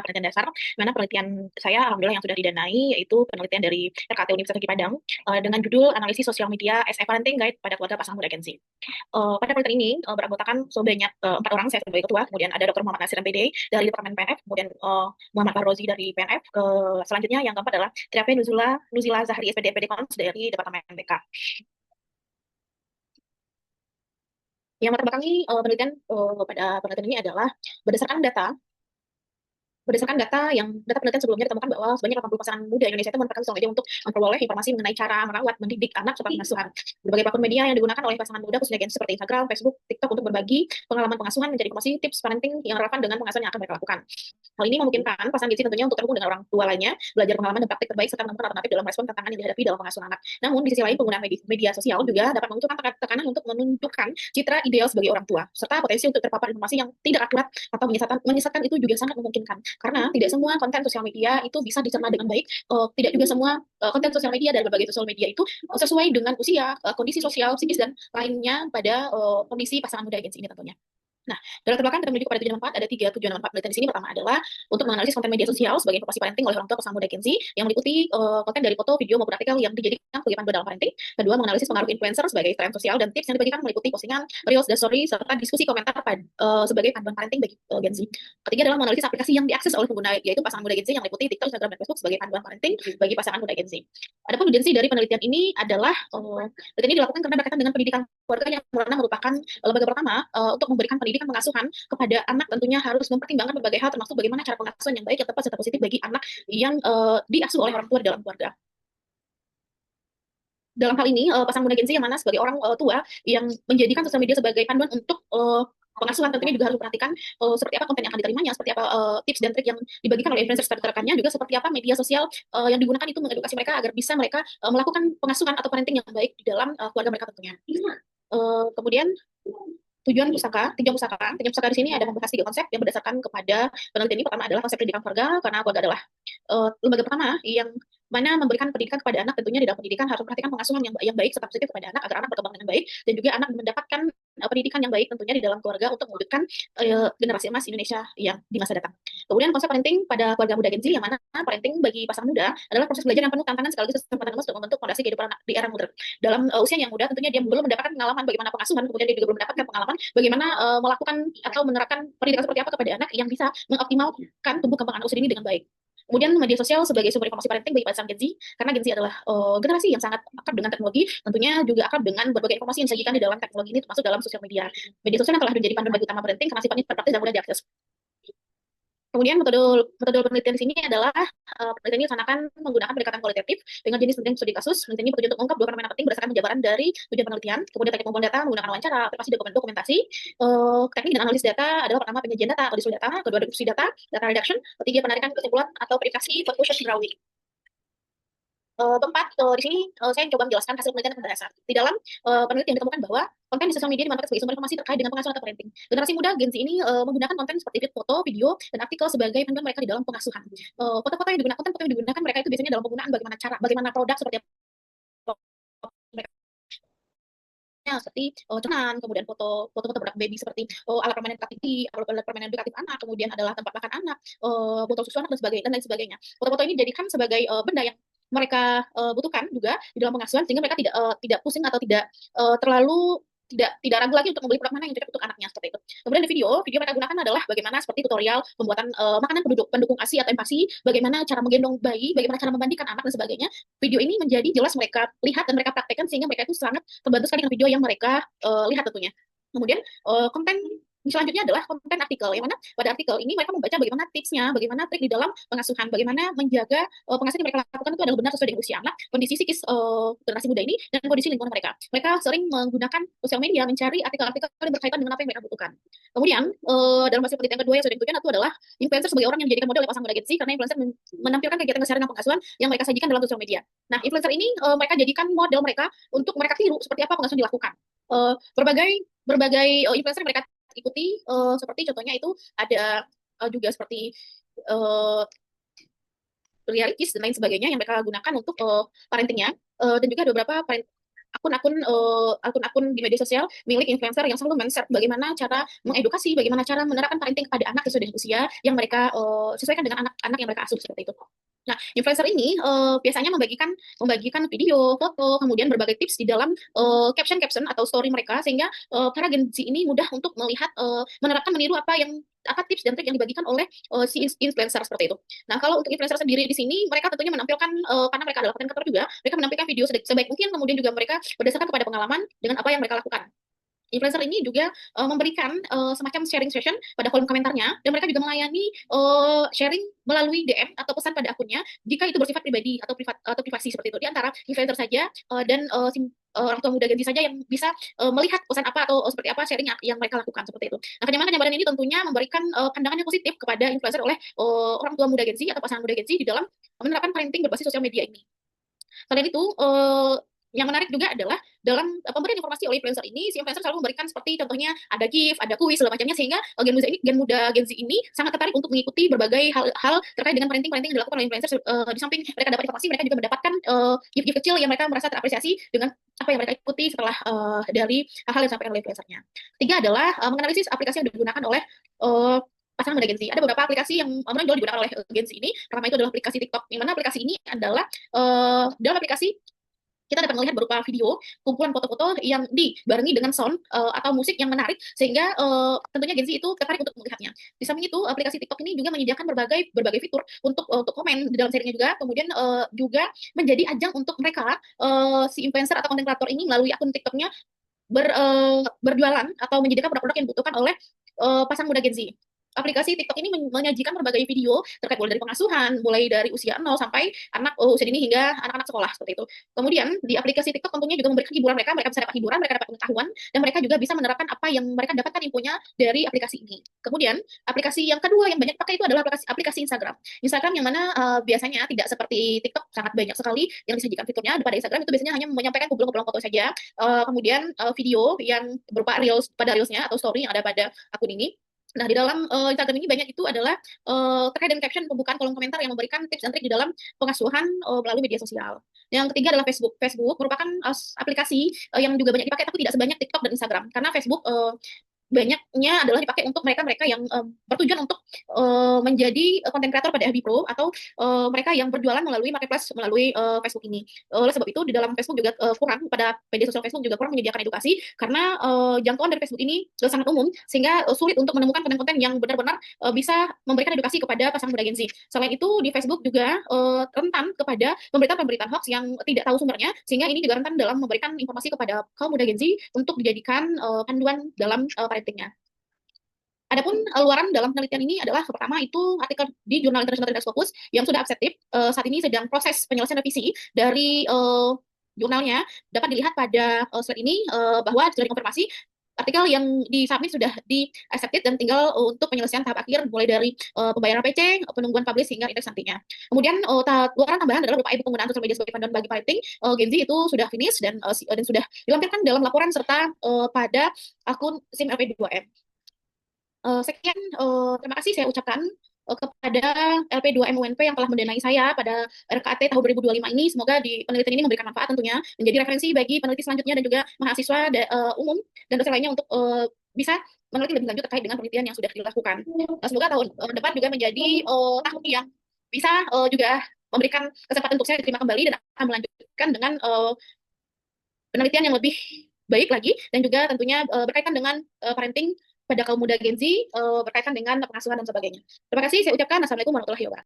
penelitian dasar, mana penelitian saya alhamdulillah yang sudah didanai yaitu penelitian dari RKT Universitas Gigi Padang dengan judul Analisis Sosial Media as a Parenting Guide pada Keluarga Pasangan Muda Gen Z. Pada penelitian ini beranggotakan sebanyak 4 orang, saya sebagai ketua, kemudian ada Dr. Muhammad Nasir MPD dari Departemen PNF, kemudian Muhammad Farrozi dari PNF, selanjutnya yang keempat adalah Triape Nuzila Zahri SPD FPD Kons dari Departemen BK. Yang latar belakangi penelitian pada penelitian ini adalah berdasarkan data data penelitian sebelumnya ditemukan bahwa sebanyak 80 pasangan muda Indonesia itu memanfaatkan sosial media untuk memperoleh informasi mengenai cara merawat, mendidik anak serta pengasuhan. Berbagai platform media yang digunakan oleh pasangan muda khususnya Gen Z seperti Instagram, Facebook, TikTok untuk berbagi pengalaman pengasuhan menjadi informasi tips parenting yang relevan dengan pengasuhan yang akan mereka lakukan. Hal ini memungkinkan pasangan Gen Z tentunya untuk terhubung dengan orang tua lainnya, belajar pengalaman dan praktik terbaik serta menemukan alternatif dalam respon tantangan yang dihadapi dalam pengasuhan anak. Namun di sisi lain penggunaan media sosial juga dapat memunculkan tekanan untuk menunjukkan citra ideal sebagai orang tua serta potensi untuk terpapar informasi yang tidak akurat atau menyesatkan itu juga sangat memungkinkan karena tidak semua konten sosial media itu bisa dicerna dengan baik. Tidak juga semua konten sosial media dari berbagai sosial media itu sesuai dengan usia, kondisi sosial, psikis dan lainnya pada kondisi pasangan muda Gen Z ini tentunya. Nah, dalam terbelakang kita menuju kepada tujuan manfaat, ada 3 tujuan manfaat penelitian di sini. Pertama adalah untuk menganalisis konten media sosial sebagai informasi parenting oleh orang tua pasangan muda Gen Z yang meliputi konten dari foto, video, maupun artikel yang dijadikan sebagai panduan dalam parenting. Kedua, menganalisis pengaruh influencer sebagai tren sosial dan tips yang dibagikan meliputi postingan, reels, dan story, serta diskusi komentar sebagai panduan parenting bagi Gen Z. Ketiga adalah menganalisis aplikasi yang diakses oleh pengguna, yaitu pasangan muda Gen Z yang meliputi TikTok, Instagram, dan Facebook sebagai panduan parenting bagi pasangan muda Gen Z. Adapun urgensi dari penelitian ini adalah penelitian ini dilakukan karena berkaitan dengan pendidikan keluarga yang merupakan lembaga pertama untuk memberikan pendidikan pengasuhan kepada anak. Tentunya harus mempertimbangkan berbagai hal termasuk bagaimana cara pengasuhan yang baik, yang tepat, serta positif bagi anak yang diasuh oleh orang tua di dalam keluarga. Dalam hal ini pasangan muda Gen Z yang mana sebagai orang tua yang menjadikan sosial media sebagai panduan untuk pengasuhan tentunya juga harus memperhatikan seperti apa konten yang akan diterimanya, seperti apa tips dan trik yang dibagikan oleh influencer serta rekannya, juga seperti apa media sosial yang digunakan itu mengedukasi mereka agar bisa mereka melakukan pengasuhan atau parenting yang baik di dalam keluarga mereka tentunya. Kemudian tujuan pusaka di sini ada membahas 3 konsep yang berdasarkan kepada penelitian ini. Pertama adalah konsep pendidikan keluarga, karena keluarga adalah lembaga pertama yang mana memberikan pendidikan kepada anak. Tentunya di dalam pendidikan harus memperhatikan pengasuhan yang baik serta positif kepada anak agar anak berkembang dengan baik dan juga anak mendapatkan pendidikan yang baik tentunya di dalam keluarga untuk mewujudkan generasi emas Indonesia yang di masa datang. Kemudian konsep parenting pada keluarga muda Gen Z yang mana parenting bagi pasangan muda adalah proses belajar yang penuh tantangan sekaligus kesempatan emas untuk membentuk fondasi kehidupan anak di era modern. Dalam usia yang muda tentunya dia belum mendapatkan pengalaman bagaimana pengasuhan, kemudian dia juga belum mendapatkan pengalaman bagaimana melakukan atau menerapkan pendidikan seperti apa kepada anak yang bisa mengoptimalkan tumbuh kembang anak usia ini dengan baik. Kemudian media sosial sebagai sumber informasi parenting bagi pasangan Gen Z, karena Gen Z adalah generasi yang sangat akrab dengan teknologi, tentunya juga akrab dengan berbagai informasi yang disajikan di dalam teknologi ini, termasuk dalam sosial media. Media sosial yang telah menjadi panduan bagi utama parenting karena sifatnya praktis dan mudah diakses. Kemudian metode penelitian di sini adalah penelitian ini dilaksanakan menggunakan pendekatan kualitatif dengan jenis penelitian studi kasus. Penelitian ini bertujuan untuk mengungkap 2 fenomena penting berdasarkan penjabaran dari tujuan penelitian. Kemudian teknik pengumpulan data menggunakan wawancara, aplikasi dokumentasi. Teknik dan analisis data adalah pertama penyajian data atau data, kedua diskusi data reduction, ketiga penarikan kesimpulan atau verifikasi conclusion drawing. Di sini saya coba menjelaskan hasil penelitian yang mendasar. Di dalam penelitian ditemukan bahwa konten di sosial media dimanfaatkan sebagai sumber informasi terkait dengan pengasuhan atau parenting. Generasi muda Gen Z ini menggunakan konten seperti foto, video, dan artikel sebagai panduan mereka di dalam pengasuhan. Foto-foto yang digunakan mereka itu biasanya dalam penggunaan bagaimana produk seperti apa mereka seperti cenan, kemudian foto-foto produk baby seperti alat permainan edukatif anak, kemudian adalah tempat makan anak, botol susu anak dan lain sebagainya. Foto-foto ini dijadikan sebagai benda yang mereka butuhkan juga di dalam pengasuhan sehingga mereka tidak pusing atau tidak terlalu tidak ragu lagi untuk membeli produk mana yang cocok untuk anaknya seperti itu. Kemudian di video mereka gunakan adalah bagaimana seperti tutorial pembuatan makanan pendukung ASI atau empasi, bagaimana cara menggendong bayi, bagaimana cara memandikan anak dan sebagainya. Video ini menjadi jelas mereka lihat dan mereka praktekkan sehingga mereka itu sangat terbantu sekali dengan video yang mereka lihat tentunya. Kemudian konten selanjutnya adalah konten artikel, yang mana pada artikel ini mereka membaca bagaimana tipsnya, bagaimana trik di dalam pengasuhan, bagaimana menjaga pengasuhan yang mereka lakukan itu adalah benar sesuai dengan usia anak, kondisi psikis generasi muda ini, dan kondisi lingkungan mereka. Mereka sering menggunakan sosial media mencari artikel-artikel yang berkaitan dengan apa yang mereka butuhkan. Kemudian dalam hasil penelitian kedua yang sudah ditunjukkan itu adalah influencer sebagai orang yang menjadikan model oleh pasangan muda Gen Z, karena influencer menampilkan kegiatan keseharian dan pengasuhan yang mereka sajikan dalam sosial media. Nah, influencer ini mereka jadikan model mereka untuk mereka tiru seperti apa pengasuhan dilakukan. Berbagai influencer yang mereka ikuti seperti contohnya itu ada juga seperti realities dan lain sebagainya yang mereka gunakan untuk parentingnya, dan juga ada beberapa akun-akun di media sosial milik influencer yang selalu men-share bagaimana cara mengedukasi, bagaimana cara menerapkan parenting kepada anak sesuai dengan usia yang mereka sesuaikan dengan anak-anak yang mereka asuh seperti itu. Nah, influencer ini biasanya membagikan membagikan video, foto, kemudian berbagai tips di dalam caption-caption atau story mereka sehingga para Gen Z ini mudah untuk melihat menerapkan meniru apa tips dan trik yang dibagikan oleh si influencer seperti itu. Nah, kalau untuk influencer sendiri di sini mereka tentunya menampilkan karena mereka adalah content creator juga, mereka menampilkan video sebaik mungkin kemudian juga mereka berdasarkan kepada pengalaman dengan apa yang mereka lakukan. Influencer ini juga memberikan semacam sharing session pada kolom komentarnya dan mereka juga melayani sharing melalui DM atau pesan pada akunnya jika itu bersifat pribadi atau privasi seperti itu di antara influencer saja dan orang tua muda Gen Z saja yang bisa melihat pesan apa atau seperti apa sharing yang mereka lakukan seperti itu. Nah, kenyamanan ini tentunya memberikan pandangan yang positif kepada influencer oleh orang tua muda Gen Z atau pasangan muda Gen Z di dalam menerapkan parenting berbasis sosial media ini. Selain itu, yang menarik juga adalah dalam pemberian informasi oleh influencer ini, si influencer selalu memberikan seperti contohnya ada gift, ada kuis, segala macamnya, sehingga Gen muda Gen Z ini sangat tertarik untuk mengikuti berbagai hal terkait dengan parenting yang dilakukan oleh influencer. Di samping mereka dapat informasi, mereka juga mendapatkan gift-gift kecil yang mereka merasa terapresiasi dengan apa yang mereka ikuti setelah dari hal-hal yang disampaikan oleh influencernya. Tiga adalah menganalisis aplikasi yang digunakan oleh pasangan muda Gen Z. Ada beberapa aplikasi yang menonjol digunakan oleh Gen Z ini. Pertama itu adalah aplikasi TikTok, di mana aplikasi ini adalah dalam aplikasi kita dapat melihat berupa video, kumpulan foto-foto yang dibarengi dengan sound atau musik yang menarik, sehingga tentunya Gen Z itu tertarik untuk melihatnya. Di samping itu, aplikasi TikTok ini juga menyediakan berbagai fitur untuk komen di dalam sharingnya juga, kemudian juga menjadi ajang untuk mereka, si influencer atau konten kreator ini melalui akun TikToknya berjualan atau menyediakan produk-produk yang dibutuhkan oleh pasang muda Gen Z. Aplikasi TikTok ini menyajikan berbagai video terkait mulai dari pengasuhan, mulai dari usia 0 sampai anak usia dini hingga anak-anak sekolah seperti itu. Kemudian di aplikasi TikTok tentunya juga memberikan hiburan mereka bisa dapat hiburan, mereka dapat pengetahuan, dan mereka juga bisa menerapkan apa yang mereka dapatkan infonya dari aplikasi ini. Kemudian aplikasi yang kedua yang banyak dipakai itu adalah aplikasi Instagram. Instagram yang mana biasanya tidak seperti TikTok sangat banyak sekali yang disajikan fiturnya. Pada Instagram itu biasanya hanya menyampaikan kumpulan foto saja, kemudian video yang berupa reels pada reelsnya atau story yang ada pada akun ini. Nah, di dalam Instagram ini banyak itu adalah terkait dengan caption pembukaan kolom komentar yang memberikan tips dan trik di dalam pengasuhan melalui media sosial. Yang ketiga adalah Facebook. Facebook merupakan aplikasi yang juga banyak dipakai tapi tidak sebanyak TikTok dan Instagram. Karena Facebook banyaknya adalah dipakai untuk mereka-mereka yang bertujuan untuk menjadi konten kreator pada FB Pro atau mereka yang berjualan melalui marketplace melalui Facebook ini. Oleh sebab itu di dalam Facebook juga kurang pada media sosial Facebook juga kurang menyediakan edukasi karena jangkauan dari Facebook ini sudah sangat umum sehingga sulit untuk menemukan konten-konten yang benar-benar bisa memberikan edukasi kepada pasangan muda Gen Z. Selain itu di Facebook juga rentan kepada pemberitaan-pemberitaan hoax yang tidak tahu sumbernya sehingga ini juga rentan dalam memberikan informasi kepada kaum muda Gen Z untuk dijadikan panduan dalam parentingnya. Adapun luaran dalam penelitian ini adalah pertama itu artikel di Jurnal International Research Focus yang sudah akceptif. Saat ini sedang proses penyelesaian revisi dari jurnalnya. Dapat dilihat pada slide ini bahwa sudah dikonfirmasi artikel yang disubmit sudah di accepted dan tinggal untuk penyelesaian tahap akhir mulai dari pembayaran PC, penungguan publish hingga indeks nantinya. Kemudian luaran tambahan adalah berupa ibu penggunaan sosial media sebagai panduan bagi parenting. Gen Z itu sudah finish dan sudah dilampirkan dalam laporan serta pada akun SIM LP2M. Sekian, terima kasih saya ucapkan kepada LP2M UNP yang telah mendanai saya pada RKT tahun 2025 ini. Semoga di penelitian ini memberikan manfaat tentunya, menjadi referensi bagi peneliti selanjutnya dan juga mahasiswa umum dan dosen lainnya untuk bisa meneliti lebih lanjut terkait dengan penelitian yang sudah dilakukan. Semoga tahun depan juga menjadi tahun yang bisa juga memberikan kesempatan untuk saya diterima kembali dan akan melanjutkan dengan penelitian yang lebih baik lagi dan juga tentunya berkaitan dengan parenting pada kaum muda Gen Z berkaitan dengan pengasuhan dan sebagainya. Terima kasih saya ucapkan. Assalamualaikum warahmatullahi wabarakatuh.